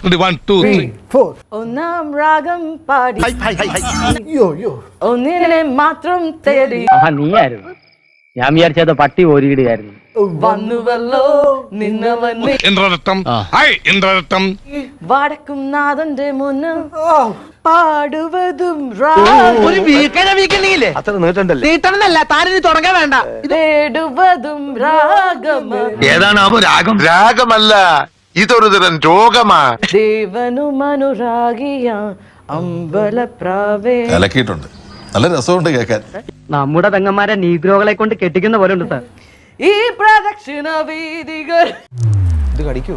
1 2 3 4 ഒന്നാം രാഗം പാടി അയ്യോ ഒന്നിനെ മാത്രം തേടി നീയായിരുന്നു. ഞാൻ വിചാരിച്ചത് പട്ടി ഓരിയിടുകയായിരുന്നു. വന്നുവല്ലോ നിന്നവന്നെ ഇന്ദ്രരത്തം ഹായ് ഇന്ദ്രരത്തം വടക്കും നാഥന്റെ മുന്നിൽ പാടുവതും അത്ര നീട്ടണ്ടല്ലേ താനിനി തുടങ്ങാൻ വേണ്ട. തേടുവതും രാഗമ ഏതാണ് രാഗം? രാഗമല്ല, ഇതൊരു തരം രോഗമാ. ദേവനുമനുരാഗിയ അമ്പലപ്രാവേ. കലക്കിയിട്ടുണ്ട്, നല്ല രസമുണ്ട് കേൾക്കാൻ. നമ്മുടെ പെങ്ങന്മാരെ നീഗ്രോകളെ കൊണ്ട് കെട്ടിക്കുന്ന പോലെ ഉണ്ട് സാർ. ഈ പ്രദക്ഷിണ വീതികൾ ഇത് കടിക്കൂ.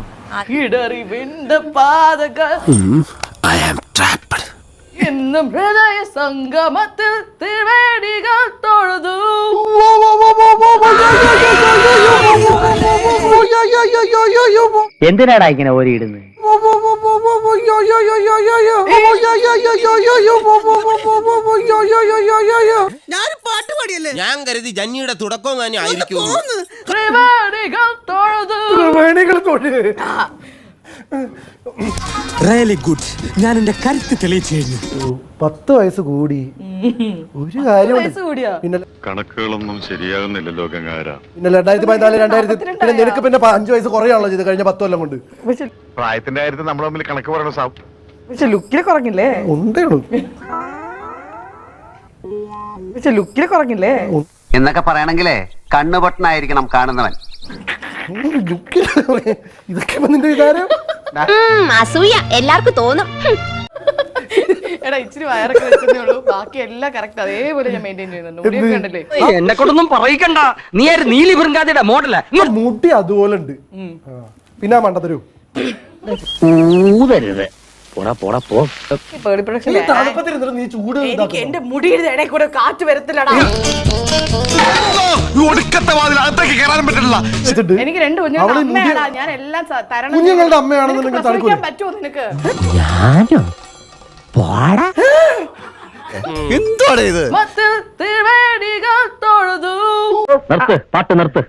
ഇടറിവിണ്ട പാതകൾ എന്നും ഹൃദയ സംഗമത്തിൽ തിരുവേടികൾ തൊഴുതു. എന്തിനാടാ ഇങ്ങനെ ഓരിയിടുന്നത്? ഞാൻ കരുതി ജന്നിയുടെ തുടക്കം തന്നെ ആയിരിക്കും. ത്രിവേണികൾ തൊഴുതു. Really good. ഞാൻ എന്റെ കരുത്ത് തെളിയിച്ചു കഴിഞ്ഞു. 10 വയസ്സ് കൂടി ഒരു കാര്യം വയസ്സ് കൂടിയാ? പിന്നെ കണക്കുകളൊന്നും ശരിയാകുന്നില്ലല്ലോ ഗംഗാര. 2014 2000 പിന്നെ നിനക്ക് പിന്നെ 5 വയസ്സ് കുറയാണല്ലോ ചെയ്ത് കഴിഞ്ഞ 10 കൊല്ലം കൊണ്ട്. പ്രായത്തിന്റെ കാര്യത്തിൽ നമ്മൾ തമ്മിൽ കണക്ക് പറയണ സാബ്. പക്ഷെ ലുക്കില് കുറഞ്ഞില്ലേ? ഉണ്ടേണു പക്ഷെ ലുക്കില് കുറഞ്ഞില്ലേ എന്നൊക്കെ പറയണെങ്കിലേ കണ്ണുപൊട്ടനായിരിക്കണം കാണുന്നവൻ. ഇതൊക്കെ നിന്റെ വികാരം. അസൂയ എല്ലാവർക്കും തോന്നും. എടാ ഇച്ചിരി വയറൊക്കെ വെച്ചതേ ഉള്ളൂ, ബാക്കി എല്ലാം കറക്റ്റ് അതേപോലെ ഞാൻ മെയിൻറ്റെയിൻ ചെയ്യുന്നുണ്ട്. മുടിയൊക്കെ ഉണ്ടല്ലേ? എന്നെ കൊണ്ടൊന്നും പറയിക്കണ്ട. നീ ആര് നീലി വൃങ്കാതിയുടെ മോഡലാ. മുടി അതുപോലെ ഉണ്ട്. പിന്നെ മണ്ട തരൂ. ഊതരുത്. പോടാ പോടാ പോ. നീ ചൂട് എനിക്ക് എന്റെ മുടിയുടെ ഇടയിൽ കൂടെ കാറ്റ് വരത്തില്ലടാ. എനിക്ക് 2 കുഞ്ഞുങ്ങളുടെ അമ്മയാടാ. ഞാൻ എല്ലാം തരണം. കുഞ്ഞുങ്ങളുടെ അമ്മയാണെന്നുണ്ടെങ്കിൽ പ്രസവിക്കാൻ പറ്റുമോ നിനക്ക്? ഞാനോ? പോടാ. എന്താണ് ഇത്? മത്തിൽ തിരുവേടികൾ തൊഴുതു. നിർത്ത്, പാട്ട് നിർത്ത്.